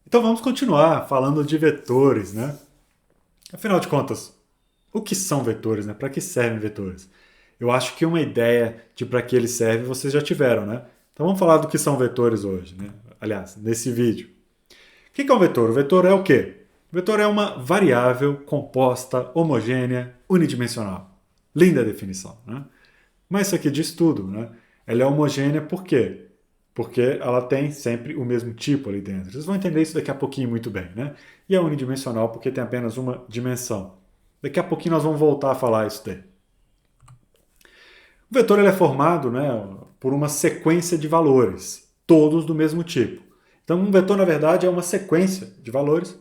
Então vamos continuar falando de vetores, né? Afinal de contas, o que são vetores, né? Para que servem vetores? Eu acho que uma ideia de para que eles servem vocês já tiveram, né? Então vamos falar do que são vetores hoje, né? Aliás, nesse vídeo. O que é um vetor? O vetor é o quê? O vetor é uma variável composta, homogênea, unidimensional. Linda definição, né? Mas isso aqui diz tudo, né? Ela é homogênea por quê? Porque ela tem sempre o mesmo tipo ali dentro. Vocês vão entender isso daqui a pouquinho muito bem, né? E é unidimensional porque tem apenas uma dimensão. Daqui a pouquinho nós vamos voltar a falar isso daí. O vetor ele é formado, né, por uma sequência de valores, todos do mesmo tipo. Então, um vetor, na verdade, é uma sequência de valores,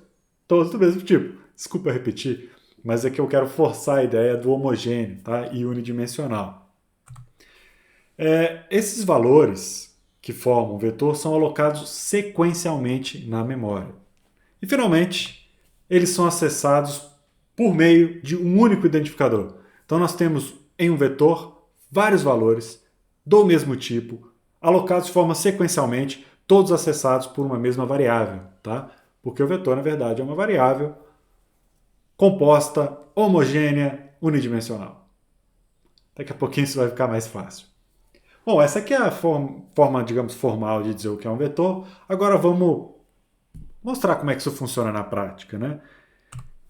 todos do mesmo tipo. Desculpa repetir, mas é que eu quero forçar a ideia do homogêneo, tá? E unidimensional. Esses valores que formam o vetor são alocados sequencialmente na memória. E, finalmente, eles são acessados por meio de um único identificador. Então, nós temos em um vetor vários valores do mesmo tipo, alocados de forma sequencialmente, todos acessados por uma mesma variável, tá? Porque o vetor, na verdade, é uma variável composta, homogênea, unidimensional. Daqui a pouquinho isso vai ficar mais fácil. Bom, essa aqui é a forma, digamos, formal de dizer o que é um vetor. Agora vamos mostrar como é que isso funciona na prática, né?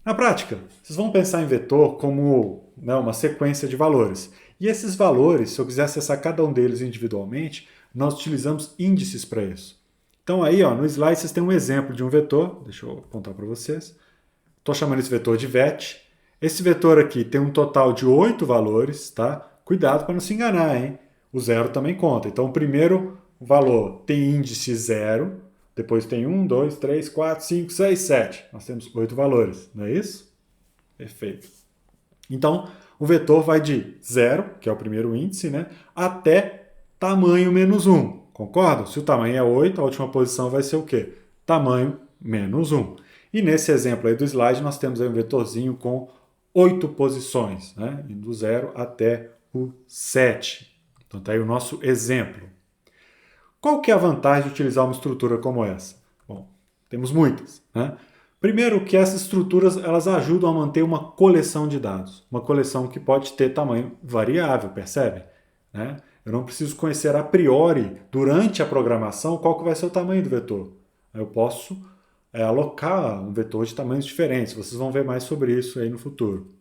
Na prática, vocês vão pensar em vetor como, né, uma sequência de valores. E esses valores, se eu quiser acessar cada um deles individualmente, nós utilizamos índices para isso. Então aí, ó, no slide vocês têm um exemplo de um vetor. Deixa eu apontar para vocês. Estou chamando esse vetor de vet. Esse vetor aqui tem um total de 8 valores, tá? Cuidado para não se enganar, hein? O zero também conta. Então, o primeiro valor tem índice 0, depois tem 1, 2, 3, 4, 5, 6, 7. Nós temos 8 valores, não é isso? Perfeito. Então, o vetor vai de 0, que é o primeiro índice, né, até tamanho menos 1. Concordo? Se o tamanho é 8, a última posição vai ser o quê? Tamanho menos 1. E nesse exemplo aí do slide, nós temos aí um vetorzinho com 8 posições, né, do 0 até o 7. Então está aí o nosso exemplo. Qual que é a vantagem de utilizar uma estrutura como essa? Bom, temos muitas, né? Primeiro que essas estruturas elas ajudam a manter uma coleção de dados, uma coleção que pode ter tamanho variável, percebe? Né? Eu não preciso conhecer a priori, durante a programação, qual que vai ser o tamanho do vetor. Eu posso alocar um vetor de tamanhos diferentes, vocês vão ver mais sobre isso aí no futuro.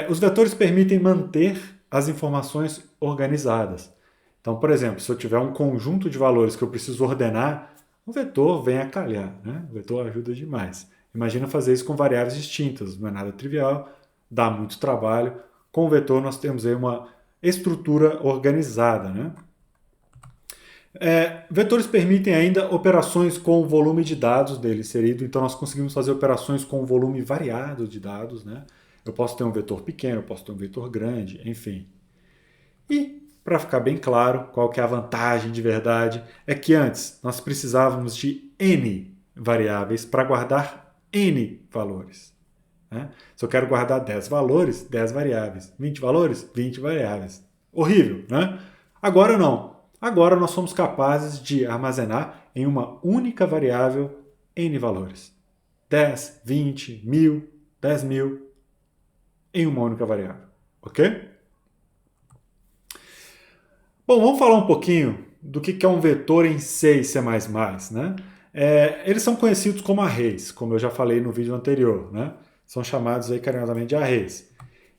Os vetores permitem manter as informações organizadas. Então, por exemplo, se eu tiver um conjunto de valores que eu preciso ordenar, o vetor vem a calhar, né? O vetor ajuda demais. Imagina fazer isso com variáveis distintas, não é nada trivial, dá muito trabalho. Com o vetor nós temos aí uma estrutura organizada, né? Vetores permitem ainda operações com o volume de dados dele inserido, então nós conseguimos fazer operações com um volume variado de dados, né? Eu posso ter um vetor pequeno, eu posso ter um vetor grande, enfim. E, para ficar bem claro, qual que é a vantagem de verdade, é que antes nós precisávamos de n variáveis para guardar n valores. Né? Se eu quero guardar 10 valores, 10 variáveis. 20 valores, 20 variáveis. Horrível, né? Agora não. Agora nós somos capazes de armazenar em uma única variável n valores. 10, 20, 1000, 10.000 em uma única variável. Ok? Bom, vamos falar um pouquinho do que é um vetor em C e C++, né? Eles são conhecidos como arrays, como eu já falei no vídeo anterior, né? São chamados aí carinhosamente de arrays.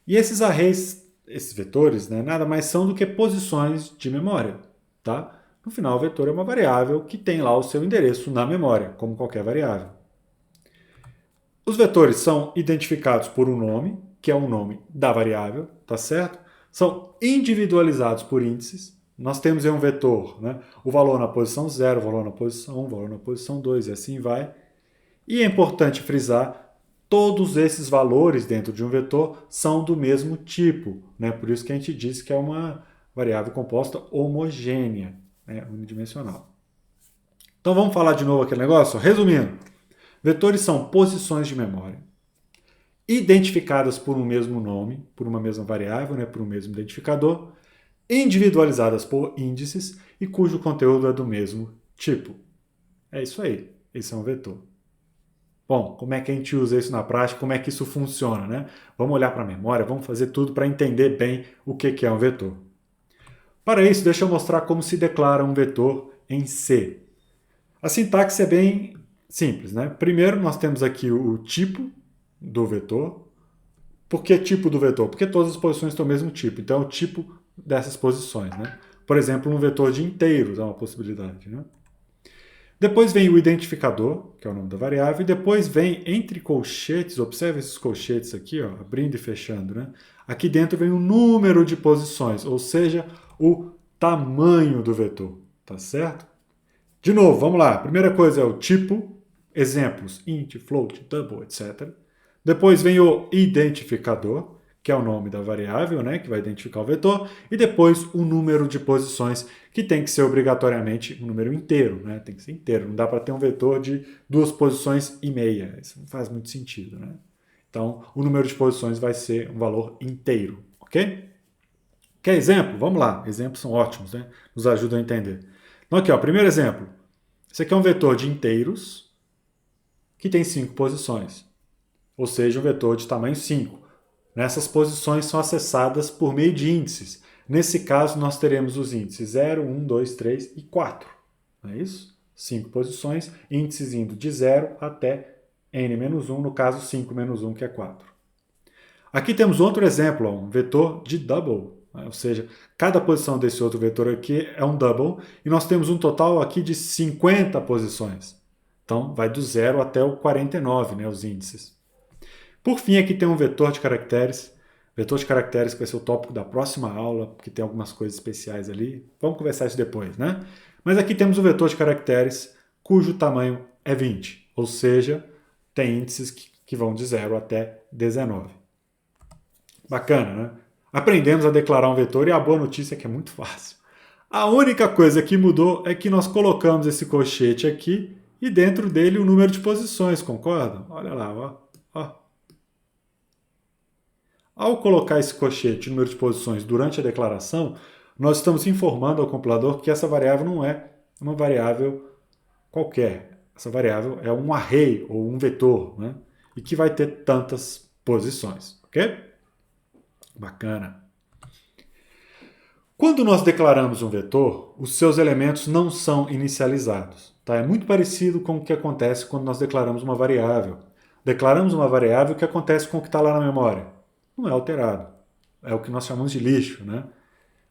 E esses arrays, esses vetores, né, nada mais são do que posições de memória, tá? No final, o vetor é uma variável que tem lá o seu endereço na memória, como qualquer variável. Os vetores são identificados por um nome, que é o nome da variável, tá certo? São individualizados por índices. Nós temos aí um vetor, né? O valor na posição 0, o valor na posição 1, o valor na posição 2 e assim vai. E é importante frisar, todos esses valores dentro de um vetor são do mesmo tipo, né? Por isso que a gente diz que é uma variável composta homogênea, né? Unidimensional. Então vamos falar de novo aquele negócio? Resumindo, vetores são posições de memória identificadas por um mesmo nome, por uma mesma variável, né, por um mesmo identificador, individualizadas por índices e cujo conteúdo é do mesmo tipo. É isso aí. Esse é um vetor. Bom, como é que a gente usa isso na prática? Como é que isso funciona, né? Vamos olhar para a memória, vamos fazer tudo para entender bem o que é um vetor. Para isso, deixa eu mostrar como se declara um vetor em C. A sintaxe é bem simples, né? Primeiro, nós temos aqui o tipo do vetor. Por que tipo do vetor? Porque todas as posições têm o mesmo tipo. Então, é o tipo dessas posições, né? Por exemplo, um vetor de inteiros é uma possibilidade, né? Depois vem o identificador, que é o nome da variável, e depois vem entre colchetes, observe esses colchetes aqui, ó, abrindo e fechando, né? Aqui dentro vem o número de posições, ou seja, o tamanho do vetor, tá certo? De novo, vamos lá. Primeira coisa é o tipo, exemplos, int, float, double, etc. Depois vem o identificador, que é o nome da variável, né, que vai identificar o vetor, e depois o número de posições, que tem que ser obrigatoriamente um número inteiro, né, tem que ser inteiro, não dá para ter um vetor de 2 posições e meia, isso não faz muito sentido, né? Então, o número de posições vai ser um valor inteiro, ok? Quer exemplo? Vamos lá, exemplos são ótimos, né, nos ajudam a entender. Então aqui, ó, primeiro exemplo, esse aqui é um vetor de inteiros, que tem 5 posições, ou seja, um vetor de tamanho 5. Nessas posições são acessadas por meio de índices. Nesse caso, nós teremos os índices 0, 1, 2, 3 e 4. Não é isso? 5 posições, índices indo de 0 até n-1, no caso 5 menos 1, que é 4. Aqui temos outro exemplo, um vetor de double, né? Ou seja, cada posição desse outro vetor aqui é um double, e nós temos um total aqui de 50 posições. Então, vai do 0 até o 49, né, os índices. Por fim, aqui tem um vetor de caracteres. Vetor de caracteres que vai ser o tópico da próxima aula, porque tem algumas coisas especiais ali. Vamos conversar isso depois, né? Mas aqui temos o vetor de caracteres cujo tamanho é 20, ou seja, tem índices que vão de 0 até 19. Bacana, né? Aprendemos a declarar um vetor e a boa notícia é que é muito fácil. A única coisa que mudou é que nós colocamos esse colchete aqui e dentro dele o número de posições, concordam? Olha lá, ó. Ó. Ao colocar esse colchete, número de posições, durante a declaração, nós estamos informando ao compilador que essa variável não é uma variável qualquer. Essa variável é um array ou um vetor, né? E que vai ter tantas posições, ok? Bacana. Quando nós declaramos um vetor, os seus elementos não são inicializados. Tá? É muito parecido com o que acontece quando nós declaramos uma variável. Declaramos uma variável, o que acontece com o que está lá na memória? Não é alterado. É o que nós chamamos de lixo, né?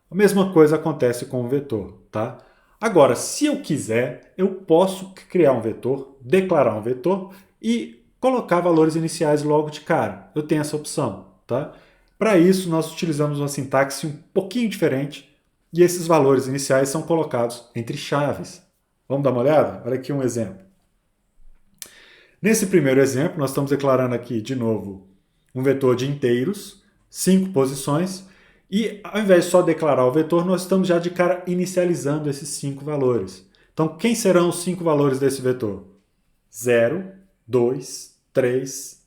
A mesma coisa acontece com o vetor, tá? Agora, se eu quiser, eu posso criar um vetor, declarar um vetor e colocar valores iniciais logo de cara. Eu tenho essa opção, tá? Para isso, nós utilizamos uma sintaxe um pouquinho diferente e esses valores iniciais são colocados entre chaves. Vamos dar uma olhada? Olha aqui um exemplo. Nesse primeiro exemplo, nós estamos declarando aqui, de novo, um vetor de inteiros, 5 posições, e ao invés de só declarar o vetor, nós estamos já de cara inicializando esses 5 valores. Então, quem serão os 5 valores desse vetor? 0, 2, 3,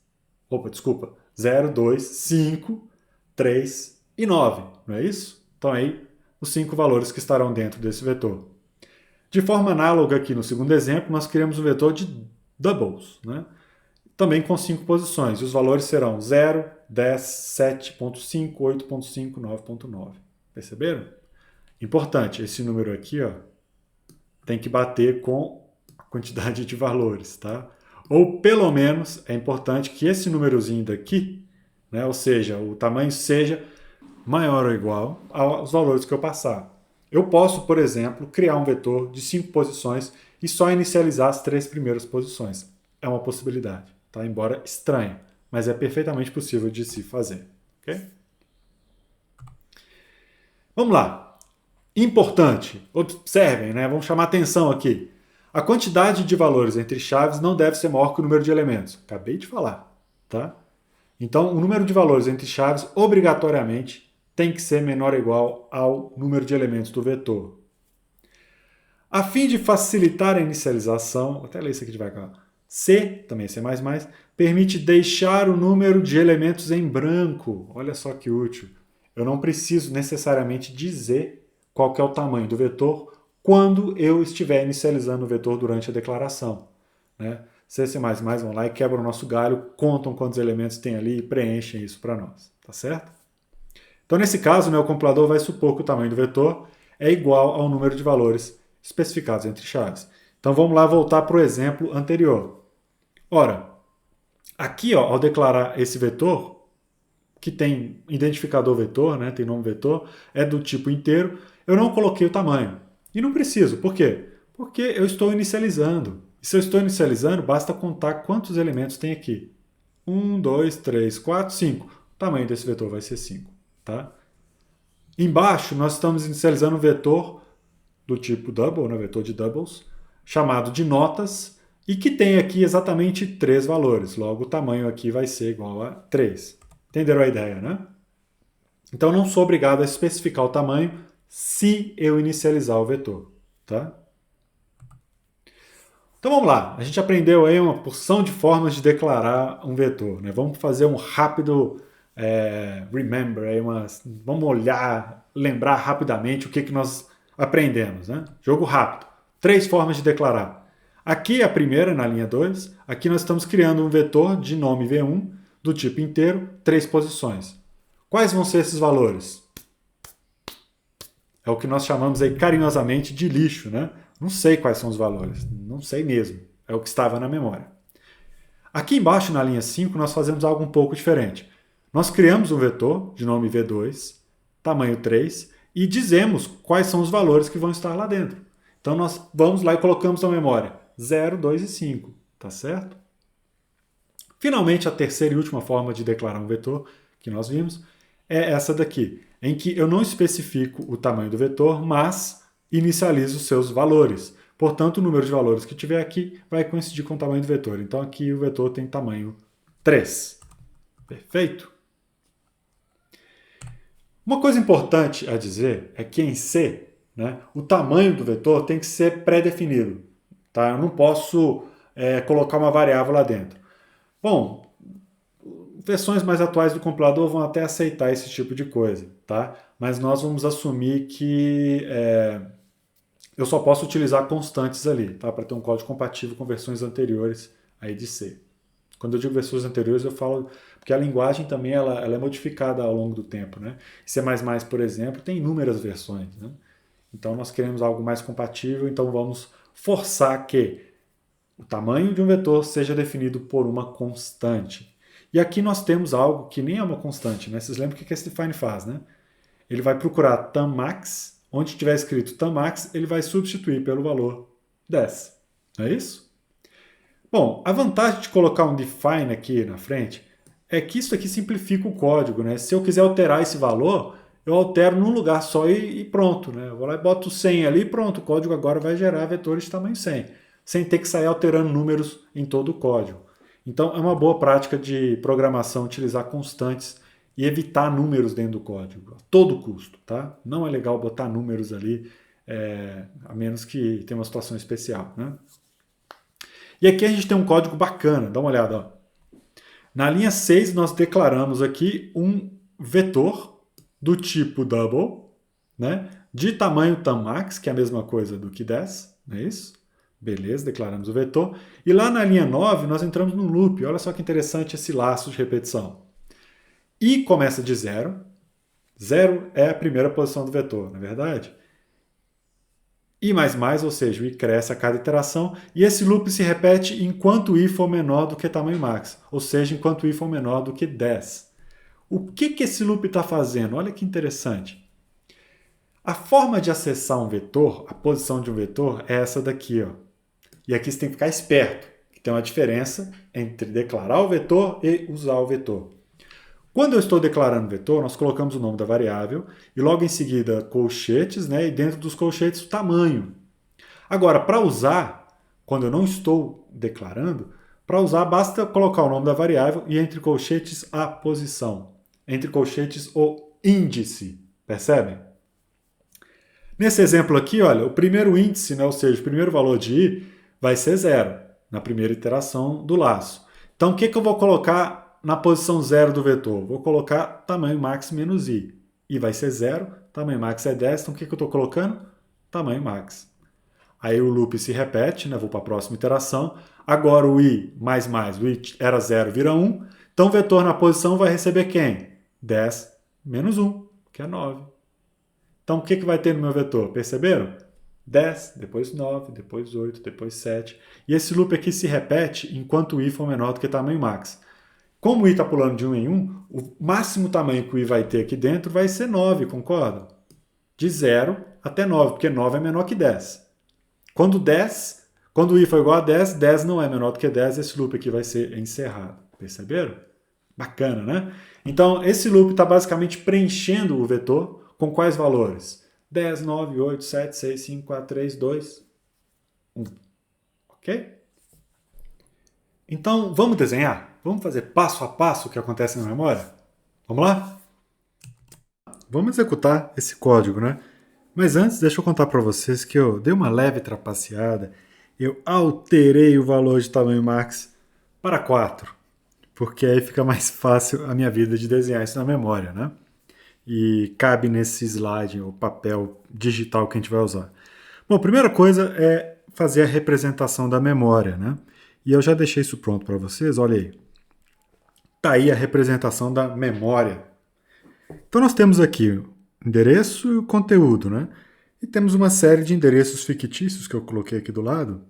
0, 2, 5, 3 e 9, não é isso? Então aí, os 5 valores que estarão dentro desse vetor. De forma análoga aqui no segundo exemplo, nós criamos um vetor de doubles, né? Também com 5 posições. E os valores serão 0, 10, 7.5, 8.5, 9.9. Perceberam? Importante, esse número aqui, ó, tem que bater com a quantidade de valores, tá? Ou pelo menos é importante que esse númerozinho daqui, né, ou seja, o tamanho seja maior ou igual aos valores que eu passar. Eu posso, por exemplo, criar um vetor de 5 posições e só inicializar as 3 primeiras posições. É uma possibilidade, tá? Embora estranho, mas é perfeitamente possível de se fazer. Okay? Vamos lá. Importante, observem, né? Vamos chamar atenção aqui. A quantidade de valores entre chaves não deve ser maior que o número de elementos. Acabei de falar, tá? Então, o número de valores entre chaves, obrigatoriamente, tem que ser menor ou igual ao número de elementos do vetor. A fim de facilitar a inicialização, vou até ler isso aqui devagar. C, também C++, permite deixar o número de elementos em branco. Olha só que útil. Eu não preciso necessariamente dizer qual que é o tamanho do vetor quando eu estiver inicializando o vetor durante a declaração. né? C++ vão lá e quebram o nosso galho, contam quantos elementos tem ali e preenchem isso para nós, tá certo? Então, nesse caso, né, o compilador vai supor que o tamanho do vetor é igual ao número de valores especificados entre chaves. Então, vamos lá voltar para o exemplo anterior. Ora, aqui, ó, ao declarar esse vetor, que tem identificador vetor, né, tem nome vetor, é do tipo inteiro, eu não coloquei o tamanho. E não preciso. Por quê? Porque eu estou inicializando. E se eu estou inicializando, basta contar quantos elementos tem aqui. 1, 2, 3, 4, 5. O tamanho desse vetor vai ser 5. Tá? Embaixo, nós estamos inicializando um vetor do tipo double, né, vetor de doubles, chamado de notas, e que tem aqui exatamente 3 valores. Logo, o tamanho aqui vai ser igual a 3. Entenderam a ideia, né? Então, não sou obrigado a especificar o tamanho se eu inicializar o vetor. Tá? Então, vamos lá. A gente aprendeu aí uma porção de formas de declarar um vetor. Né? Vamos fazer um rápido remember, aí vamos olhar, lembrar rapidamente o que nós aprendemos. Né? Jogo rápido. 3 formas de declarar. Aqui a primeira, na linha 2, aqui nós estamos criando um vetor de nome v1 do tipo inteiro, 3 posições. Quais vão ser esses valores? É o que nós chamamos aí carinhosamente de lixo, né? Não sei quais são os valores, não sei mesmo. É o que estava na memória. Aqui embaixo, na linha 5, nós fazemos algo um pouco diferente. Nós criamos um vetor de nome v2, tamanho 3, e dizemos quais são os valores que vão estar lá dentro. Então nós vamos lá e colocamos na memória 0, 2 e 5, tá certo? Finalmente, a terceira e última forma de declarar um vetor que nós vimos é essa daqui, em que eu não especifico o tamanho do vetor, mas inicializo os seus valores. Portanto, o número de valores que tiver aqui vai coincidir com o tamanho do vetor. Então, aqui o vetor tem tamanho 3. Perfeito? Uma coisa importante a dizer é que em C, né, o tamanho do vetor tem que ser pré-definido. Tá? Eu não posso colocar uma variável lá dentro. Bom, versões mais atuais do compilador vão até aceitar esse tipo de coisa, tá? Mas nós vamos assumir que eu só posso utilizar constantes ali, tá? Para ter um código compatível com versões anteriores aí de C. Quando eu digo versões anteriores, eu falo porque a linguagem também ela é modificada ao longo do tempo, né? C++, por exemplo, tem inúmeras versões, né? Então nós queremos algo mais compatível, então vamos forçar que o tamanho de um vetor seja definido por uma constante. E aqui nós temos algo que nem é uma constante, né? Vocês lembram o que esse define faz, né? Ele vai procurar tammax, onde tiver escrito tammax, ele vai substituir pelo valor 10. Não é isso? Bom, a vantagem de colocar um define aqui na frente é que isso aqui simplifica o código, né? Se eu quiser alterar esse valor, eu altero num lugar só e pronto, né? Eu vou lá e boto 100 ali e pronto, o código agora vai gerar vetores de tamanho 100, sem ter que sair alterando números em todo o código. Então é uma boa prática de programação utilizar constantes e evitar números dentro do código, a todo custo, tá? Não é legal botar números ali, a menos que tenha uma situação especial, né? E aqui a gente tem um código bacana, dá uma olhada, ó. Na linha 6 nós declaramos aqui um vetor do tipo double, né? De tamanho tammax, que é a mesma coisa do que 10, não é isso? Beleza, declaramos o vetor. E lá na linha 9 nós entramos no loop. Olha só que interessante esse laço de repetição. I começa de 0. 0 é a primeira posição do vetor, não é verdade? I++, ou seja, o I cresce a cada iteração. E esse loop se repete enquanto I for menor do que tamanho max. Ou seja, enquanto I for menor do que 10. O que esse loop está fazendo? Olha que interessante. A forma de acessar um vetor, a posição de um vetor, é essa daqui, ó. E aqui você tem que ficar esperto, que tem uma diferença entre declarar o vetor e usar o vetor. Quando eu estou declarando o vetor, nós colocamos o nome da variável e logo em seguida colchetes, né? E dentro dos colchetes o tamanho. Agora, para usar, quando eu não estou declarando, para usar basta colocar o nome da variável e entre colchetes a posição. Entre colchetes o índice, percebem? Nesse exemplo aqui, olha, o primeiro índice, né, ou seja, o primeiro valor de I, vai ser 0, na primeira iteração do laço. Então, o que eu vou colocar na posição 0 do vetor? Vou colocar tamanho max menos I. I vai ser 0, tamanho max é 10, então o que eu estou colocando? Tamanho max. Aí o loop se repete, né? Vou para a próxima iteração. Agora o i o i era 0, vira 1. Então o vetor na posição vai receber quem? 10 menos 1, que é 9. Então o que vai ter no meu vetor? Perceberam? 10, depois 9, depois 8, depois 7. E esse loop aqui se repete enquanto o i for menor do que tamanho max. Como o i está pulando de 1 em 1, o máximo tamanho que o i vai ter aqui dentro vai ser 9, concorda? De 0 até 9, porque 9 é menor que 10. Quando o i for igual a 10, 10 não é menor do que 10, esse loop aqui vai ser encerrado. Perceberam? Bacana, né? Então, esse loop está basicamente preenchendo o vetor com quais valores? 10, 9, 8, 7, 6, 5, 4, 3, 2, 1. Ok? Então, vamos desenhar? Vamos fazer passo a passo o que acontece na memória? Vamos lá? Vamos executar esse código, né? Mas antes, deixa eu contar para vocês que eu dei uma leve trapaceada. Eu alterei o valor de tamanho max para 4, porque aí fica mais fácil a minha vida de desenhar isso na memória, né? E cabe nesse slide, o papel digital que a gente vai usar. Bom, a primeira coisa é fazer a representação da memória, né? E eu já deixei isso pronto para vocês, olha aí. Tá aí a representação da memória. Então nós temos aqui o endereço e o conteúdo, né? E temos uma série de endereços fictícios que eu coloquei aqui do lado.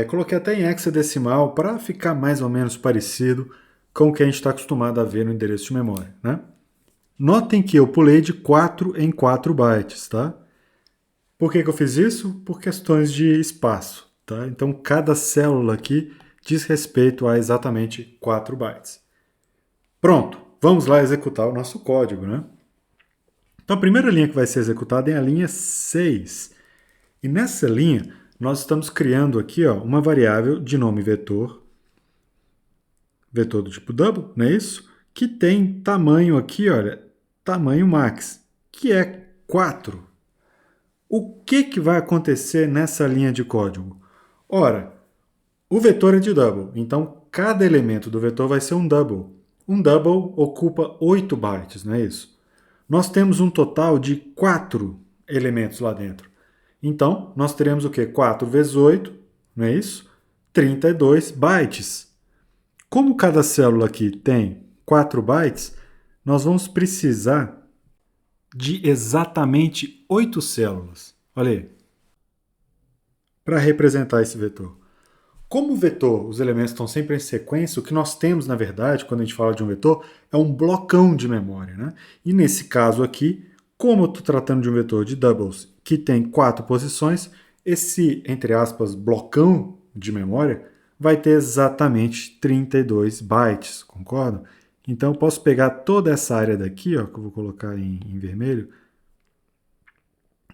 Coloquei até em hexadecimal para ficar mais ou menos parecido com o que a gente está acostumado a ver no endereço de memória, né? Notem que eu pulei de 4 em 4 bytes, tá? Por que eu fiz isso? Por questões de espaço, tá? Então, cada célula aqui diz respeito a exatamente 4 bytes. Pronto, vamos lá executar o nosso código, né? Então, a primeira linha que vai ser executada é a linha 6. E nessa linha, nós estamos criando aqui uma variável de nome vetor do tipo double, não é isso? Que tem tamanho aqui, olha, tamanho max, que é 4. O que vai acontecer nessa linha de código? Ora, o vetor é de double, então cada elemento do vetor vai ser um double. Um double ocupa 8 bytes, não é isso? Nós temos um total de 4 elementos lá dentro. Então, nós teremos o quê? 4 vezes 8, não é isso? 32 bytes. Como cada célula aqui tem 4 bytes, nós vamos precisar de exatamente 8 células. Olha aí. Para representar esse vetor. Como o vetor, os elementos estão sempre em sequência, o que nós temos, na verdade, quando a gente fala de um vetor, é um blocão de memória, né? E nesse caso aqui, como eu estou tratando de um vetor de doubles que tem 4 posições, esse, entre aspas, blocão de memória vai ter exatamente 32 bytes, concorda? Então eu posso pegar toda essa área daqui, ó, que eu vou colocar em vermelho,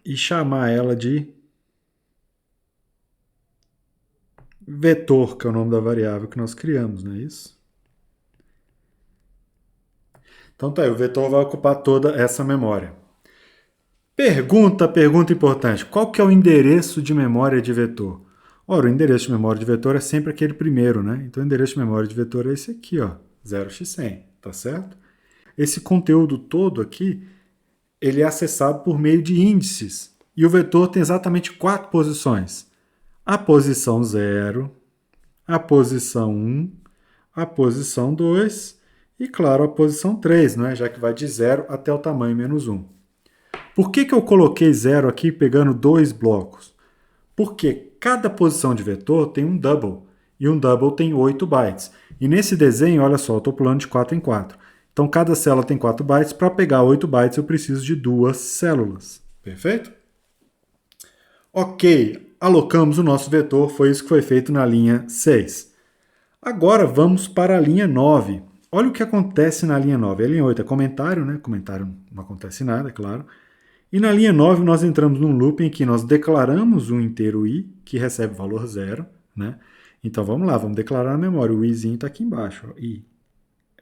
e chamar ela de vetor, que é o nome da variável que nós criamos, não é isso? Então tá aí, o vetor vai ocupar toda essa memória. Pergunta importante. Qual que é o endereço de memória de vetor? Ora, o endereço de memória de vetor é sempre aquele primeiro, né? Então o endereço de memória de vetor é esse aqui, ó, 0x100, tá certo? Esse conteúdo todo aqui, ele é acessado por meio de índices. E o vetor tem exatamente 4 posições. A posição 0, a posição 1, a posição 2 e, claro, a posição 3, né? Já que vai de 0 até o tamanho menos 1. Por que eu coloquei 0 aqui pegando 2 blocos? Porque cada posição de vetor tem um double, e um double tem 8 bytes. E nesse desenho, olha só, eu estou pulando de 4 em 4. Então, cada célula tem 4 bytes. Para pegar 8 bytes, eu preciso de 2 células. Perfeito? Ok, alocamos o nosso vetor, foi isso que foi feito na linha 6. Agora vamos para a linha 9. Olha o que acontece na linha 9. A linha 8 é comentário, né? Comentário não acontece nada, é claro. E na linha 9 nós entramos num loop em que nós declaramos um inteiro i, que recebe valor 0, né? Então vamos lá, vamos declarar na memória. O izinho está aqui embaixo, ó, i.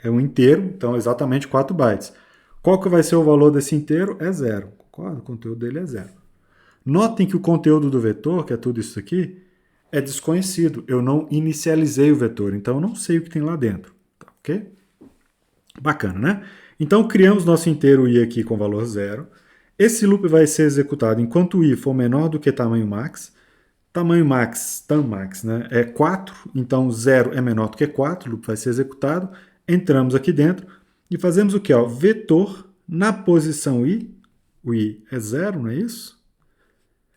É um inteiro, então exatamente 4 bytes. Qual que vai ser o valor desse inteiro? É 0. Concorda? O conteúdo dele é 0. Notem que o conteúdo do vetor, que é tudo isso aqui, é desconhecido. Eu não inicializei o vetor, então eu não sei o que tem lá dentro. Tá, ok? Bacana, né? Então criamos nosso inteiro i aqui com valor 0. Esse loop vai ser executado enquanto i for menor do que tamanho max. Tamanho max, tammax, né, é 4, então 0 é menor do que 4, o loop vai ser executado. Entramos aqui dentro e fazemos o que? Vetor na posição i, o i é 0, não é isso?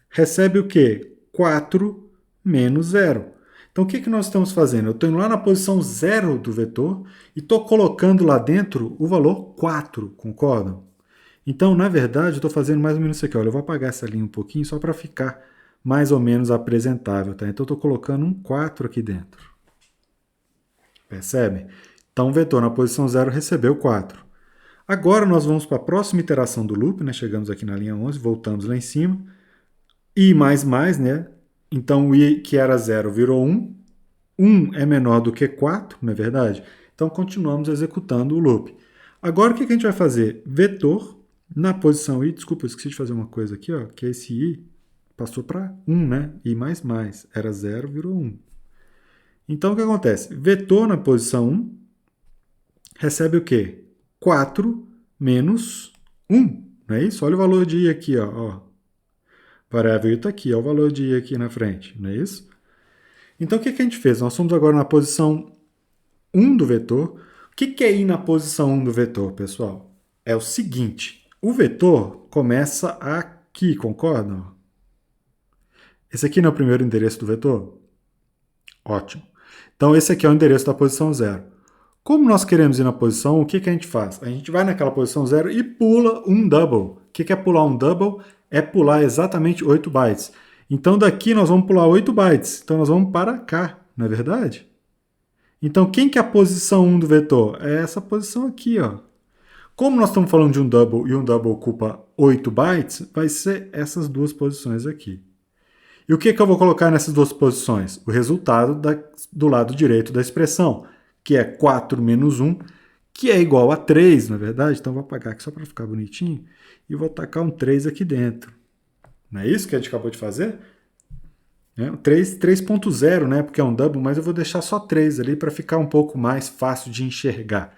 Recebe o quê? 4 menos 0. Então, o que nós estamos fazendo? Eu estou indo lá na posição 0 do vetor e estou colocando lá dentro o valor 4, concordam? Então, na verdade, eu estou fazendo mais ou menos isso aqui. Olha, eu vou apagar essa linha um pouquinho só para ficar mais ou menos apresentável. Tá? Então, eu estou colocando um 4 aqui dentro. Percebe? Então, o vetor na posição 0 recebeu 4. Agora, nós vamos para a próxima iteração do loop. Né? Chegamos aqui na linha 11, voltamos lá em cima. I mais mais, né? Então, o i que era 0 virou 1. 1 é menor do que 4, não é verdade? Então, continuamos executando o loop. Agora, o que a gente vai fazer? Vetor na posição i, desculpa, eu esqueci de fazer uma coisa aqui, ó, que esse i passou para 1, né? I mais mais, era 0, virou 1. Então, o que acontece? Vetor na posição 1 recebe o quê? 4 menos 1, não é isso? Olha o valor de i aqui, ó. Variável i está aqui, ó, o valor de i aqui na frente, não é isso? Então, o que a gente fez? Nós somos agora na posição 1 do vetor. O que é i na posição 1 do vetor, pessoal? É o seguinte, o vetor começa aqui, concordam? Esse aqui não é o primeiro endereço do vetor? Ótimo. Então, esse aqui é o endereço da posição 0. Como nós queremos ir na posição 1, o que a gente faz? A gente vai naquela posição 0 e pula um double. O que é pular um double? É pular exatamente 8 bytes. Então, daqui nós vamos pular 8 bytes. Então, nós vamos para cá, não é verdade? Então, quem que é a posição 1 do vetor? É essa posição aqui, ó. Como nós estamos falando de um double e um double ocupa 8 bytes, vai ser essas duas posições aqui. E o que eu vou colocar nessas duas posições? O resultado do lado direito da expressão, que é 4 menos 1, que é igual a 3, na verdade. Então, vou apagar aqui só para ficar bonitinho e vou tacar um 3 aqui dentro. Não é isso que a gente acabou de fazer? 3.0, né? Porque é um double, mas eu vou deixar só 3 ali para ficar um pouco mais fácil de enxergar.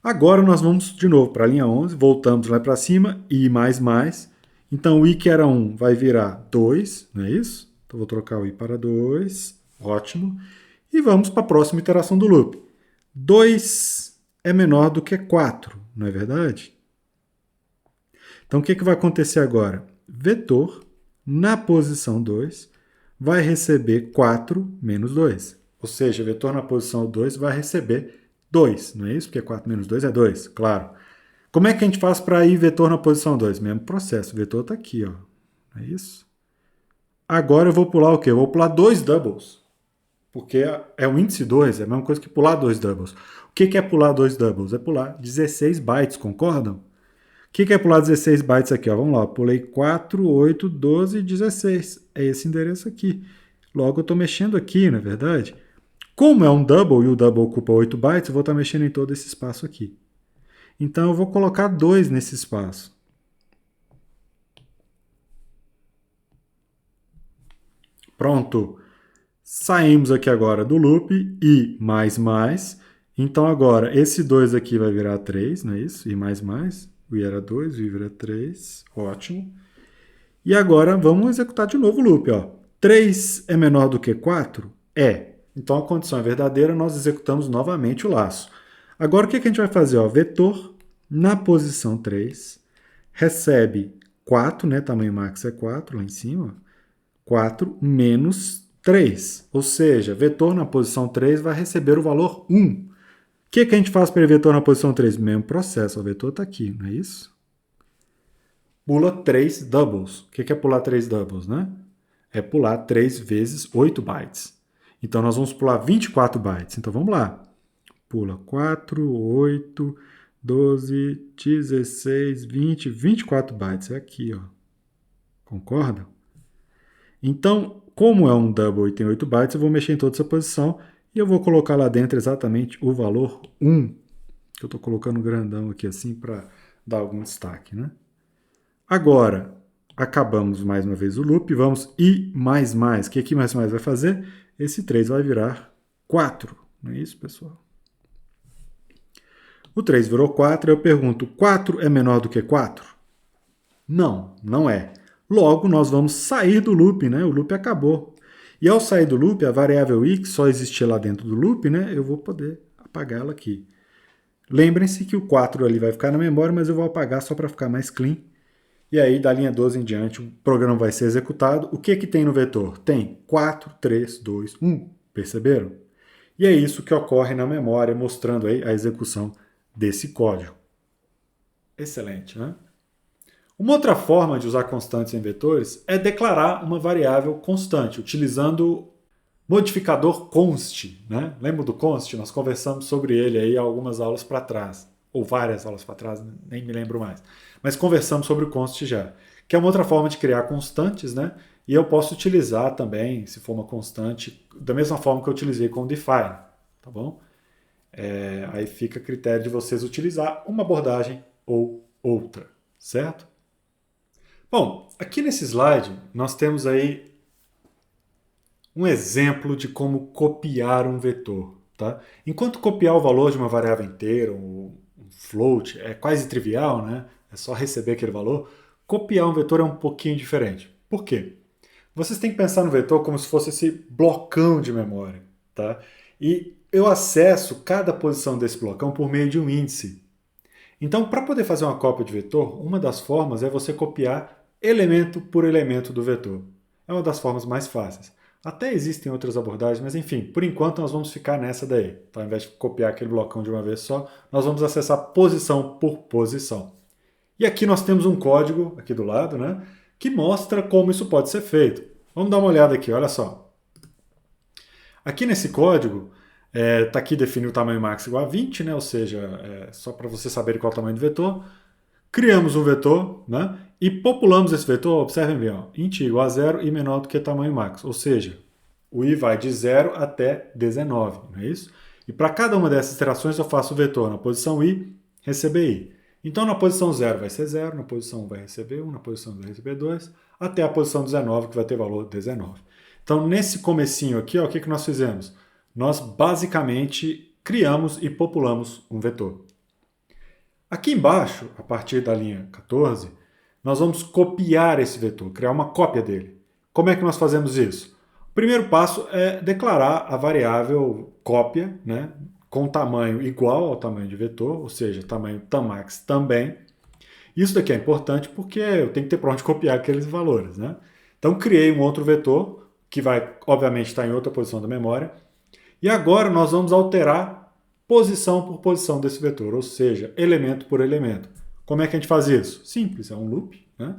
Agora nós vamos de novo para a linha 11, voltamos lá para cima, i mais mais. Então o i que era 1 vai virar 2, não é isso? Então vou trocar o i para 2, ótimo. E vamos para a próxima iteração do loop. 2 é menor do que 4, não é verdade? Então o que vai acontecer agora? Vetor na posição 2 vai receber 4 menos 2. Ou seja, o vetor na posição 2 vai receber 2, não é isso? Porque 4 menos 2 é 2, claro. Como é que a gente faz para ir vetor na posição 2? Mesmo processo, o vetor está aqui, ó. É isso? Agora eu vou pular o quê? Eu vou pular 2 doubles. Porque é o índice 2, é a mesma coisa que pular 2 doubles. O que é pular 2 doubles? É pular 16 bytes, concordam? O que é pular 16 bytes aqui? Ó? Vamos lá, pulei 4, 8, 12 e 16. É esse endereço aqui. Logo, eu estou mexendo aqui, não é verdade? Como é um double e o double ocupa 8 bytes, eu vou estar mexendo em todo esse espaço aqui. Então, eu vou colocar 2 nesse espaço. Pronto. Saímos aqui agora do loop, i mais mais. Então, agora, esse 2 aqui vai virar 3, não é isso? I mais mais. O i era 2, o i vira 3. Ótimo. E agora, vamos executar de novo o loop. Ó. 3 é menor do que 4? É. Então, a condição é verdadeira, nós executamos novamente o laço. Agora, o que a gente vai fazer? Ó, vetor na posição 3 recebe 4, né? Tamanho max é 4, lá em cima. 4 menos 3. Ou seja, vetor na posição 3 vai receber o valor 1. O que a gente faz para vetor na posição 3? Mesmo processo, o vetor está aqui, não é isso? Pula 3 doubles. O que é pular 3 doubles, né? É pular 3 vezes 8 bytes. Então, nós vamos pular 24 bytes. Então, vamos lá. Pula 4, 8, 12, 16, 20, 24 bytes. É aqui, ó. Concorda? Então, como é um double e tem 8 bytes, eu vou mexer em toda essa posição e eu vou colocar lá dentro exatamente o valor 1, que eu estou colocando grandão aqui assim para dar algum destaque, né? Agora, acabamos mais uma vez o loop, vamos i mais mais. O que i mais mais vai fazer? Esse 3 vai virar 4, não é isso, pessoal? O 3 virou 4, eu pergunto, 4 é menor do que 4? Não, não é. Logo, nós vamos sair do loop, né? O loop acabou. E ao sair do loop, a variável i, que só existia lá dentro do loop, né? Eu vou poder apagar ela aqui. Lembrem-se que o 4 ali vai ficar na memória, mas eu vou apagar só para ficar mais clean. E aí, da linha 12 em diante, o programa vai ser executado. O que tem no vetor? Tem 4, 3, 2, 1. Perceberam? E é isso que ocorre na memória, mostrando aí a execução desse código. Excelente, né? Uma outra forma de usar constantes em vetores é declarar uma variável constante, utilizando modificador const, né? Lembra do const? Nós conversamos sobre ele aí algumas aulas para trás, ou várias aulas para trás, nem me lembro mais. Mas conversamos sobre o const já, que é uma outra forma de criar constantes, né? E eu posso utilizar também, se for uma constante, da mesma forma que eu utilizei com o define, tá bom? Aí fica a critério de vocês utilizar uma abordagem ou outra, certo? Bom, aqui nesse slide nós temos aí um exemplo de como copiar um vetor. Tá? Enquanto copiar o valor de uma variável inteira, um float, é quase trivial, né? É só receber aquele valor, copiar um vetor é um pouquinho diferente. Por quê? Vocês têm que pensar no vetor como se fosse esse blocão de memória. Tá? E eu acesso cada posição desse blocão por meio de um índice. Então, para poder fazer uma cópia de vetor, uma das formas é você copiar elemento por elemento do vetor. É uma das formas mais fáceis. Até existem outras abordagens, mas enfim, por enquanto nós vamos ficar nessa daí. Tá? Ao invés de copiar aquele blocão de uma vez só, nós vamos acessar posição por posição. E aqui nós temos um código, aqui do lado, né, que mostra como isso pode ser feito. Vamos dar uma olhada aqui, olha só. Aqui nesse código, está aqui definido o tamanho max igual a 20, né, ou seja, só para você saber qual é o tamanho do vetor. Criamos um vetor, né? E populamos esse vetor, observem bem, ó, int igual a 0 e menor do que tamanho max. Ou seja, o i vai de 0 até 19, não é isso? E para cada uma dessas iterações eu faço o vetor na posição i, receber i. Então na posição 0 vai ser 0, na posição 1 vai receber 1, na posição 2 vai receber 2, até a posição 19 que vai ter valor 19. Então nesse comecinho aqui, ó, o que nós fizemos? Nós basicamente criamos e populamos um vetor. Aqui embaixo, a partir da linha 14, nós vamos copiar esse vetor, criar uma cópia dele. Como é que nós fazemos isso? O primeiro passo é declarar a variável cópia, né, com tamanho igual ao tamanho de vetor, ou seja, tamanho tammax também. Isso daqui é importante porque eu tenho que ter para onde copiar aqueles valores. Né? Então, criei um outro vetor, que vai, obviamente, estar em outra posição da memória. E agora nós vamos alterar posição por posição desse vetor, ou seja, elemento por elemento. Como é que a gente faz isso? Simples, é um loop, né?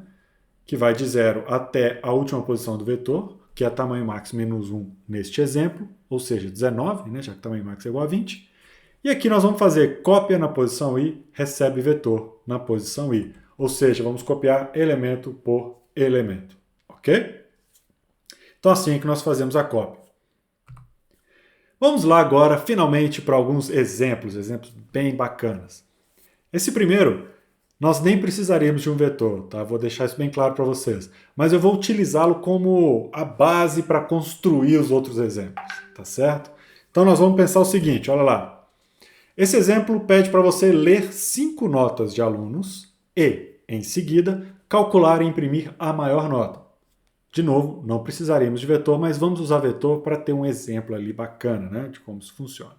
Que vai de 0 até a última posição do vetor, que é tamanho max menos 1 neste exemplo, ou seja, 19, né? Já que tamanho max é igual a 20. E aqui nós vamos fazer cópia na posição i, recebe vetor na posição i. Ou seja, vamos copiar elemento por elemento. Ok? Então assim é que nós fazemos a cópia. Vamos lá agora, finalmente, para alguns exemplos bem bacanas. Esse primeiro, nós nem precisaríamos de um vetor, tá? Vou deixar isso bem claro para vocês. Mas eu vou utilizá-lo como a base para construir os outros exemplos, tá certo? Então nós vamos pensar o seguinte, olha lá. Esse exemplo pede para você ler 5 notas de alunos e, em seguida, calcular e imprimir a maior nota. De novo, não precisaríamos de vetor, mas vamos usar vetor para ter um exemplo ali bacana, né, de como isso funciona.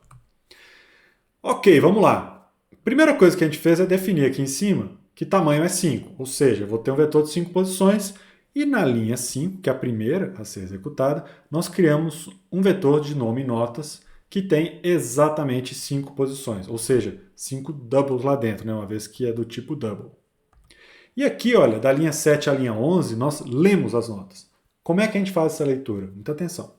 Ok, vamos lá. Primeira coisa que a gente fez é definir aqui em cima que tamanho é 5, ou seja, eu vou ter um vetor de 5 posições e na linha 5, que é a primeira a ser executada, nós criamos um vetor de nome notas que tem exatamente 5 posições, ou seja, 5 doubles lá dentro, né, uma vez que é do tipo double. E aqui, olha, da linha 7 à linha 11, nós lemos as notas. Como é que a gente faz essa leitura? Muita atenção.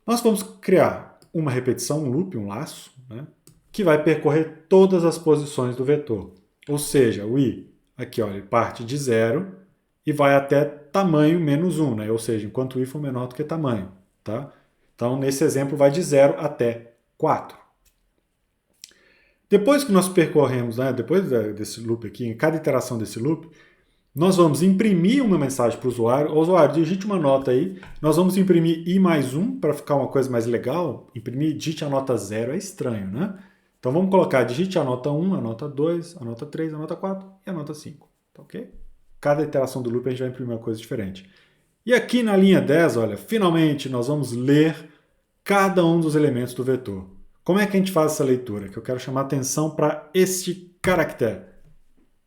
Nós vamos criar uma repetição, um loop, um laço, né, que vai percorrer todas as posições do vetor. Ou seja, o i, aqui, olha, ele parte de 0 e vai até tamanho menos 1, né, ou seja, enquanto o i for menor do que tamanho. Tá? Então, nesse exemplo, vai de 0 até 4. Depois que nós percorremos, né, depois desse loop aqui, em cada iteração desse loop, nós vamos imprimir uma mensagem para o usuário digite uma nota aí, nós vamos imprimir i mais 1 para ficar uma coisa mais legal, imprimir digite a nota 0 é estranho, né? Então vamos colocar digite a nota 1, a nota 2, a nota 3, a nota 4 e a nota 5, tá ok? cada iteração do loop a gente vai imprimir uma coisa diferente. E aqui na linha 10, olha, finalmente nós vamos ler cada um dos elementos do vetor. Como é que a gente faz essa leitura? Que eu quero chamar atenção para este caractere.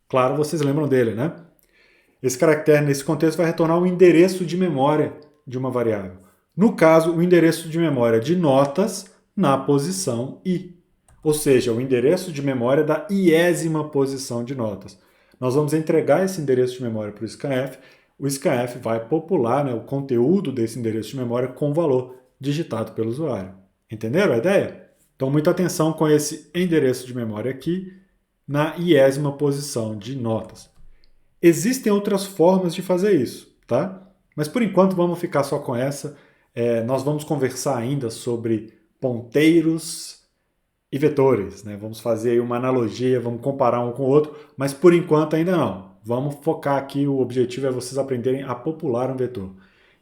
Claro, vocês lembram dele, né? Esse caractere, nesse contexto, vai retornar o endereço de memória de uma variável. No caso, o endereço de memória de notas na posição i. Ou seja, o endereço de memória da iésima posição de notas. Nós vamos entregar esse endereço de memória para o scanf. O scanf vai popular, né, o conteúdo desse endereço de memória com o valor digitado pelo usuário. Entenderam a ideia? Então, muita atenção com esse endereço de memória aqui na iésima posição de notas. Existem outras formas de fazer isso, tá? Mas por enquanto vamos ficar só com essa. Nós vamos conversar ainda sobre ponteiros e vetores, né? Vamos fazer aí uma analogia, vamos comparar um com o outro, mas por enquanto ainda não. Vamos focar aqui, o objetivo é vocês aprenderem a popular um vetor.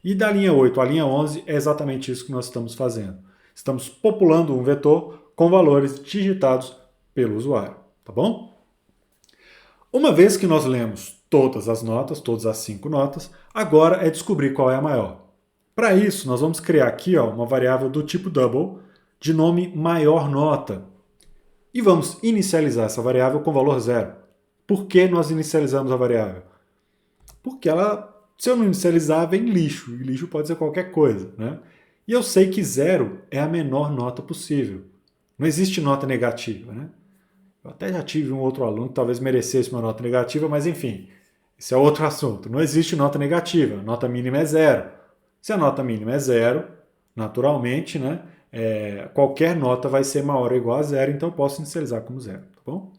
E da linha 8 à linha 11 é exatamente isso que nós estamos fazendo. Estamos populando um vetor com valores digitados pelo usuário, tá bom? Uma vez que nós lemos todas as notas, todas as 5 notas, agora é descobrir qual é a maior. Para isso, nós vamos criar aqui uma variável do tipo double, de nome maior nota. E vamos inicializar essa variável com valor 0. Por que nós inicializamos a variável? Porque ela, se eu não inicializar, vem lixo. E lixo pode ser qualquer coisa, né? E eu sei que 0 é a menor nota possível. Não existe nota negativa, né? Eu até já tive um outro aluno que talvez merecesse uma nota negativa, mas enfim, esse é outro assunto. Não existe nota negativa, a nota mínima é 0. Se a nota mínima é 0, naturalmente, né, qualquer nota vai ser maior ou igual a 0, então eu posso inicializar como 0, tá bom?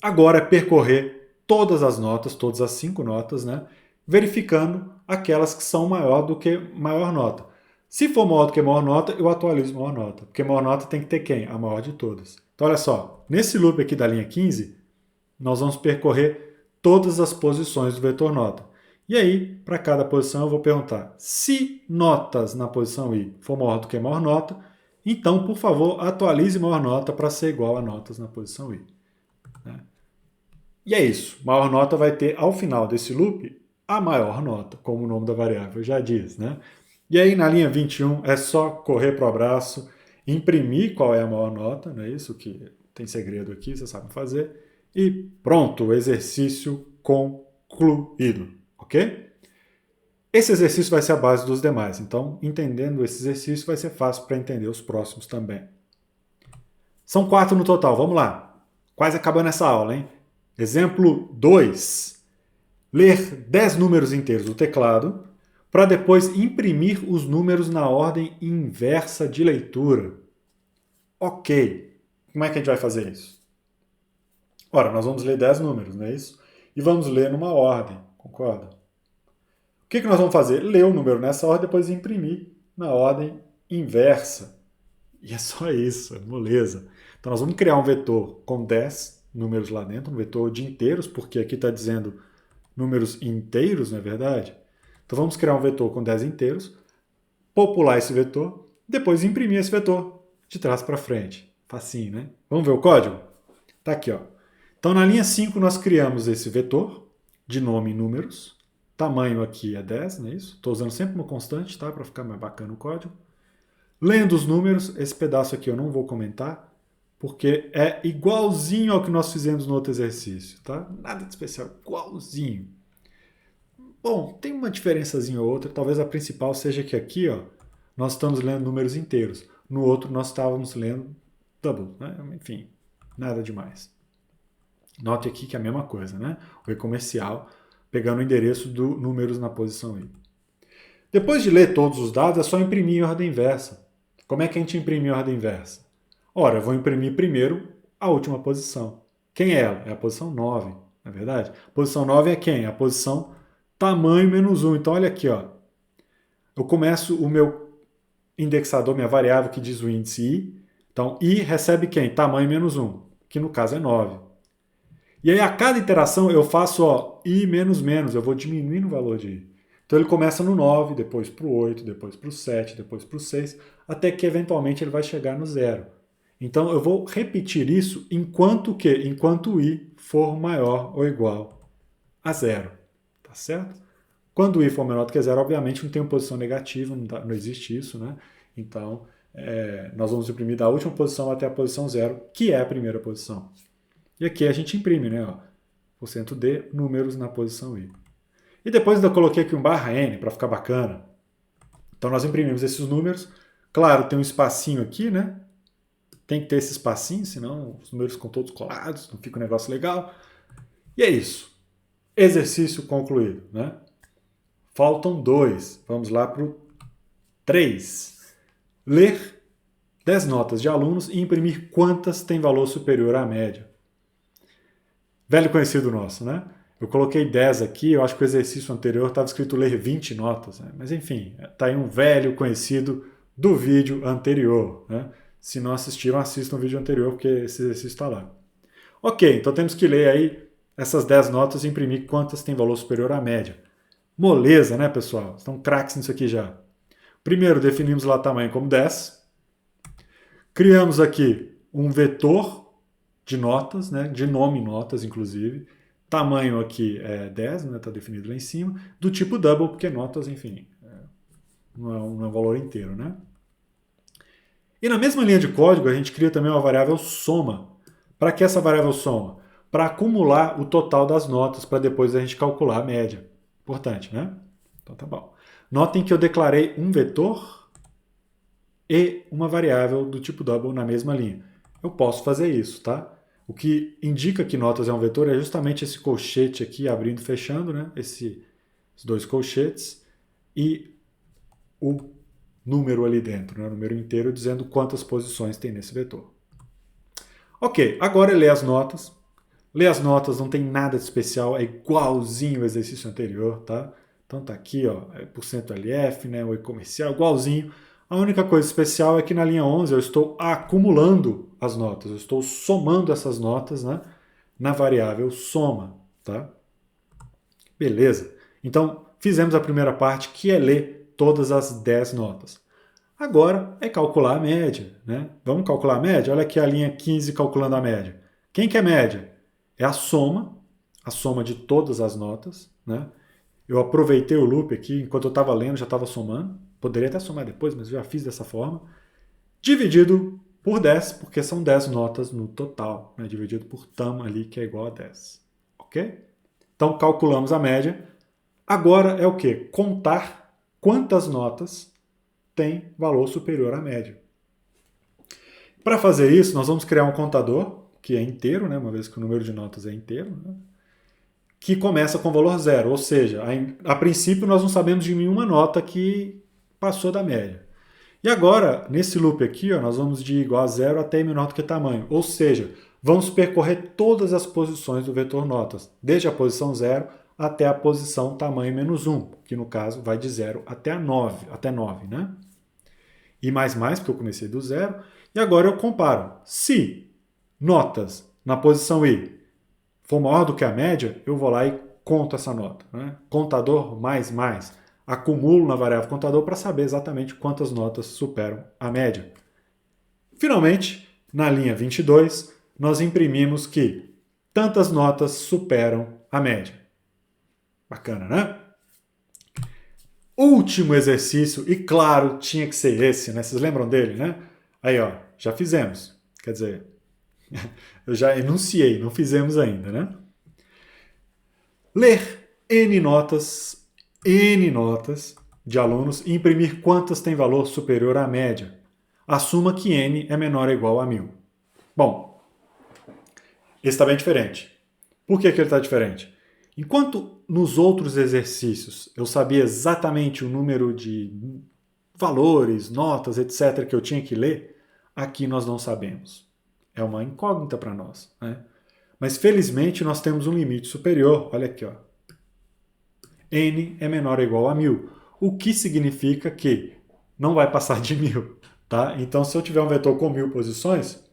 Agora é percorrer todas as notas, todas as 5 notas, né, verificando aquelas que são maior do que maior nota. Se for maior do que maior nota, eu atualizo maior nota, porque maior nota tem que ter quem? A maior de todas. Então, olha só, nesse loop aqui da linha 15, nós vamos percorrer todas as posições do vetor nota. E aí, para cada posição, eu vou perguntar, se notas na posição i for maior do que maior nota, então, por favor, atualize maior nota para ser igual a notas na posição i. Né? E é isso, maior nota vai ter, ao final desse loop, a maior nota, como o nome da variável já diz, né? E aí, na linha 21, é só correr para o abraço, imprimir qual é a maior nota, não é isso que tem segredo aqui, vocês sabem fazer, e pronto, o exercício concluído, ok? Esse exercício vai ser a base dos demais, então, entendendo esse exercício, vai ser fácil para entender os próximos também. São 4 no total, vamos lá. Quase acabando essa aula, hein? Exemplo 2. Ler 10 números inteiros do teclado, para depois imprimir os números na ordem inversa de leitura. Ok, como é que a gente vai fazer isso? Ora, nós vamos ler 10 números, não é isso? E vamos ler numa ordem, concorda? O que nós vamos fazer? Ler o número nessa ordem, depois imprimir na ordem inversa. E é só isso, moleza. Então nós vamos criar um vetor com 10 números lá dentro, um vetor de inteiros, porque aqui está dizendo números inteiros, não é verdade? Então vamos criar um vetor com 10 inteiros, popular esse vetor, depois imprimir esse vetor de trás para frente. Facinho, né? Vamos ver o código? Tá aqui, ó. Então na linha 5 nós criamos esse vetor de nome números, tamanho aqui é 10, não é isso? Estou usando sempre uma constante, tá? Para ficar mais bacana o código. Lendo os números, esse pedaço aqui eu não vou comentar, porque é igualzinho ao que nós fizemos no outro exercício, tá? Nada de especial, igualzinho. Bom, tem uma diferençazinha ou outra, talvez a principal seja que aqui, ó, nós estamos lendo números inteiros. No outro nós estávamos lendo double, né? Enfim, nada demais. Note aqui que é a mesma coisa, né? O e-comercial pegando o endereço do números na posição i. Depois de ler todos os dados, é só imprimir em ordem inversa. Como é que a gente imprime em ordem inversa? Ora, eu vou imprimir primeiro a última posição. Quem é ela? É a posição 9, não é verdade? A posição 9 é quem? É a posição tamanho menos 1. Então, olha aqui, ó. Eu começo o meu indexador, minha variável que diz o índice i. Então, i recebe quem? Tamanho menos 1, que no caso é 9. E aí, a cada iteração, eu faço i menos menos, eu vou diminuindo o valor de i. Então, ele começa no 9, depois para o 8, depois para o 7, depois para o 6, até que, eventualmente, ele vai chegar no 0. Então, eu vou repetir isso enquanto o quê? Enquanto o i for maior ou igual a zero, tá certo? Quando o i for menor do que zero, obviamente não tem uma posição negativa, não existe isso, né? Então, nós vamos imprimir da última posição até a posição zero, que é a primeira posição. E aqui a gente imprime, né? Ó, %d, números na posição i. E depois eu coloquei aqui um /n para ficar bacana. Então nós imprimimos esses números. Claro, tem um espacinho aqui, né? Tem que ter esse espacinho, senão os números ficam todos colados, não fica um negócio legal. E é isso. Exercício concluído, né? Faltam 2. Vamos lá para o 3. Ler 10 notas de alunos e imprimir quantas têm valor superior à média. Velho conhecido nosso, né? Eu coloquei 10 aqui, eu acho que o exercício anterior estava escrito ler 20 notas, né? Mas enfim, está aí um velho conhecido do vídeo anterior, né? Se não assistiram, assistam o vídeo anterior, porque esse exercício está lá. Ok, então temos que ler aí essas 10 notas e imprimir quantas têm valor superior à média. Moleza, né, pessoal? Estão craques nisso aqui já. Primeiro, definimos lá tamanho como 10. Criamos aqui um vetor de notas, né, de nome notas, inclusive. Tamanho aqui é 10, né, está definido lá em cima. Do tipo double, porque notas, enfim, não é um valor inteiro, né? E na mesma linha de código, a gente cria também uma variável soma. Para que essa variável soma? Para acumular o total das notas, para depois a gente calcular a média. Importante, né? Então tá bom. Notem que eu declarei um vetor e uma variável do tipo double na mesma linha. Eu posso fazer isso, tá? O que indica que notas é um vetor é justamente esse colchete aqui, abrindo e fechando, né? Esses dois colchetes e o número ali dentro, né? O número inteiro dizendo quantas posições tem nesse vetor. Ok, agora ler as notas. Ler as notas não tem nada de especial, é igualzinho ao exercício anterior, tá? Então tá aqui, ó, %LF, né, o e-comercial, igualzinho. A única coisa especial é que na linha 11 eu estou acumulando as notas, eu estou somando essas notas, né, na variável soma, tá? Beleza. Então, fizemos a primeira parte, que é ler todas as 10 notas. Agora é calcular a média, né? Vamos calcular a média? Olha aqui a linha 15 calculando a média. Quem que é média? É a soma de todas as notas, né? Eu aproveitei o loop aqui, enquanto eu estava lendo, já estava somando. Poderia até somar depois, mas eu já fiz dessa forma. Dividido por 10, porque são 10 notas no total, né? Dividido por tam ali, que é igual a 10. Ok? Então, calculamos a média. Agora é o quê? Contar quantas notas tem valor superior à média. Para fazer isso, nós vamos criar um contador, que é inteiro, né? Uma vez que o número de notas é inteiro, né? Que começa com valor zero, ou seja, a princípio nós não sabemos de nenhuma nota que passou da média. E agora, nesse loop aqui, ó, nós vamos de igual a zero até menor do que tamanho, ou seja, vamos percorrer todas as posições do vetor notas, desde a posição 0 até a posição tamanho menos 1, que no caso vai de 0 até 9, né? E mais, porque eu comecei do zero, e agora eu comparo. Se notas na posição i for maior do que a média, eu vou lá e conto essa nota, né? Contador mais. Acumulo na variável contador para saber exatamente quantas notas superam a média. Finalmente, na linha 22, nós imprimimos que tantas notas superam a média. Bacana, né? Último exercício, e claro, tinha que ser esse, né? Vocês lembram dele, né? Aí, ó, já fizemos. Quer dizer, eu já enunciei, não fizemos ainda, né? Ler N notas de alunos e imprimir quantas têm valor superior à média. Assuma que N é menor ou igual a 1000. Bom, esse está bem diferente. Por que ele está diferente? Enquanto nos outros exercícios eu sabia exatamente o número de valores, notas, etc. que eu tinha que ler, aqui nós não sabemos. É uma incógnita para nós, né? Mas felizmente nós temos um limite superior. Olha aqui, ó. N é menor ou igual a 1000, o que significa que não vai passar de 1000. Tá? Então, se eu tiver um vetor com 1000 posições,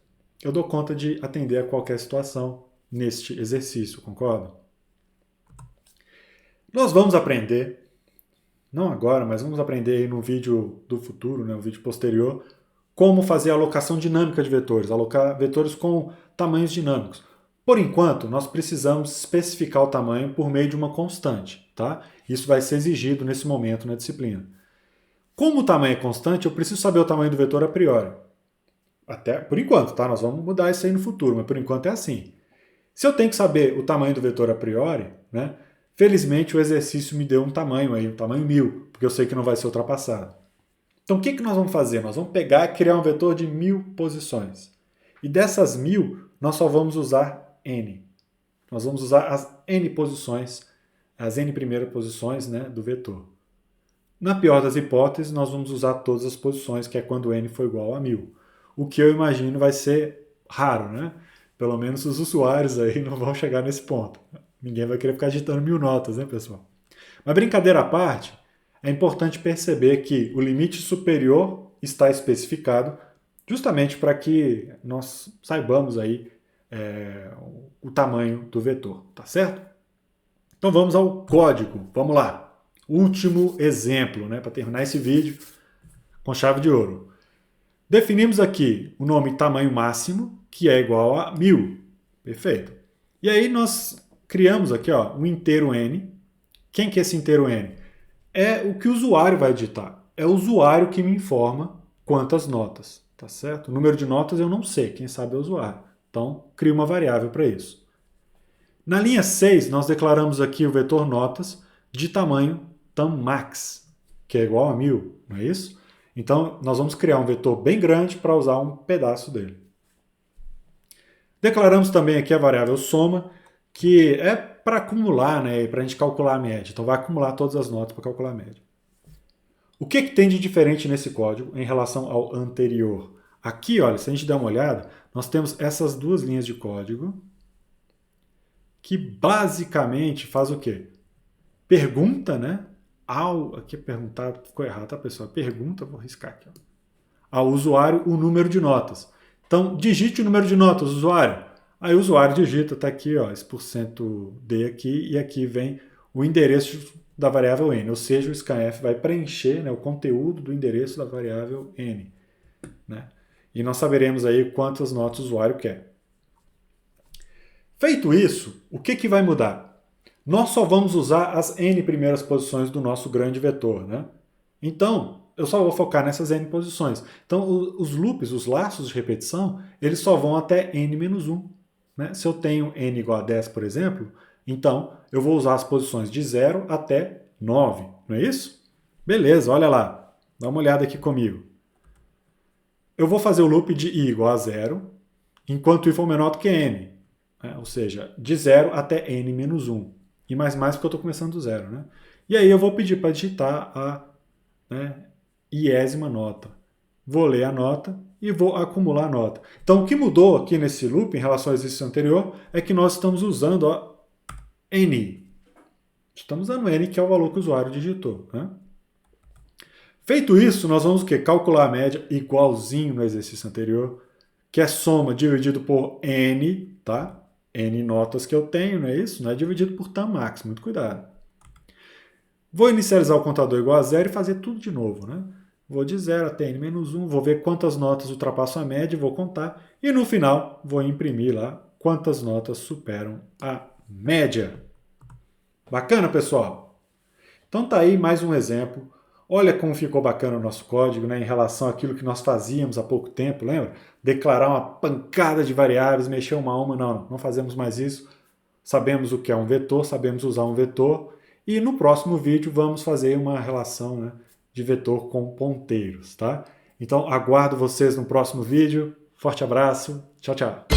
eu dou conta de atender a qualquer situação neste exercício, concorda? Nós vamos aprender, não agora, mas vamos aprender aí no vídeo do futuro, né, no vídeo posterior, como fazer a alocação dinâmica de vetores, alocar vetores com tamanhos dinâmicos. Por enquanto, nós precisamos especificar o tamanho por meio de uma constante, tá? Isso vai ser exigido nesse momento na disciplina. Como o tamanho é constante, eu preciso saber o tamanho do vetor a priori. Até por enquanto, tá? Nós vamos mudar isso aí no futuro, mas por enquanto é assim. Se eu tenho que saber o tamanho do vetor a priori, né? Felizmente o exercício me deu um tamanho aí, um tamanho 1000, porque eu sei que não vai ser ultrapassado. Então o que nós vamos fazer? Nós vamos pegar e criar um vetor de 1000 posições. E dessas 1000, nós só vamos usar n. Nós vamos usar as n posições, as n primeiras posições, né, do vetor. Na pior das hipóteses, nós vamos usar todas as posições, que é quando n for igual a 1000. O que eu imagino vai ser raro, né? Pelo menos os usuários aí não vão chegar nesse ponto. Ninguém vai querer ficar digitando 1000 notas, né, pessoal? Mas brincadeira à parte, é importante perceber que o limite superior está especificado justamente para que nós saibamos aí o tamanho do vetor, tá certo? Então vamos ao código, vamos lá. Último exemplo, né, para terminar esse vídeo com chave de ouro. Definimos aqui o nome tamanho máximo, que é igual a 1000. Perfeito. E aí nós criamos aqui um inteiro n. Quem que é esse inteiro n? É o que o usuário vai digitar. É o usuário que me informa quantas notas, tá certo? O número de notas eu não sei, quem sabe é o usuário. Então, crio uma variável para isso. Na linha 6, nós declaramos aqui o vetor notas de tamanho tammax, que é igual a 1000, não é isso? Então, nós vamos criar um vetor bem grande para usar um pedaço dele. Declaramos também aqui a variável soma, que é para acumular, né, para a gente calcular a média. Então, vai acumular todas as notas para calcular a média. O que tem de diferente nesse código em relação ao anterior? Aqui, olha, se a gente der uma olhada, nós temos essas duas linhas de código que basicamente faz o quê? Pergunta, né? Aqui perguntar ficou errado, tá, pessoal? Pergunta, vou riscar aqui. Ao usuário o número de notas. Então, digite o número de notas, usuário. Aí o usuário digita, tá aqui, esse %d aqui, e aqui vem o endereço da variável n, ou seja, o scanf vai preencher, né, o conteúdo do endereço da variável n. Né? E nós saberemos aí quantas notas o usuário quer. Feito isso, o que vai mudar? Nós só vamos usar as n primeiras posições do nosso grande vetor. Né? Então, eu só vou focar nessas n posições. Então, os loops, os laços de repetição, eles só vão até n-1. Né? Se eu tenho n igual a 10, por exemplo, então eu vou usar as posições de 0 até 9. Não é isso? Beleza, olha lá. Dá uma olhada aqui comigo. Eu vou fazer o loop de i igual a 0, enquanto i for menor do que n. Né? Ou seja, de 0 até n-1. E mais porque eu estou começando do 0. Né? E aí eu vou pedir para digitar a iésima nota. Vou ler a nota e vou acumular a nota. Então, o que mudou aqui nesse loop em relação ao exercício anterior é que nós estamos usando n. Estamos usando n, que é o valor que o usuário digitou. Né? Feito isso, nós vamos o quê? Calcular a média igualzinho no exercício anterior, que é soma dividido por n, tá? N notas que eu tenho, não é isso? Não é dividido por tammax, muito cuidado. Vou inicializar o contador igual a 0 e fazer tudo de novo, né? Vou de 0 até n-1, vou ver quantas notas ultrapassam a média, vou contar, e no final vou imprimir lá quantas notas superam a média. Bacana, pessoal? Então tá aí mais um exemplo. Olha como ficou bacana o nosso código, né, em relação àquilo que nós fazíamos há pouco tempo, lembra? Declarar uma pancada de variáveis, mexer uma a uma, não fazemos mais isso. Sabemos o que é um vetor, sabemos usar um vetor, e no próximo vídeo vamos fazer uma relação, né, de vetor com ponteiros, tá? Então aguardo vocês no próximo vídeo. Forte abraço, tchau, tchau!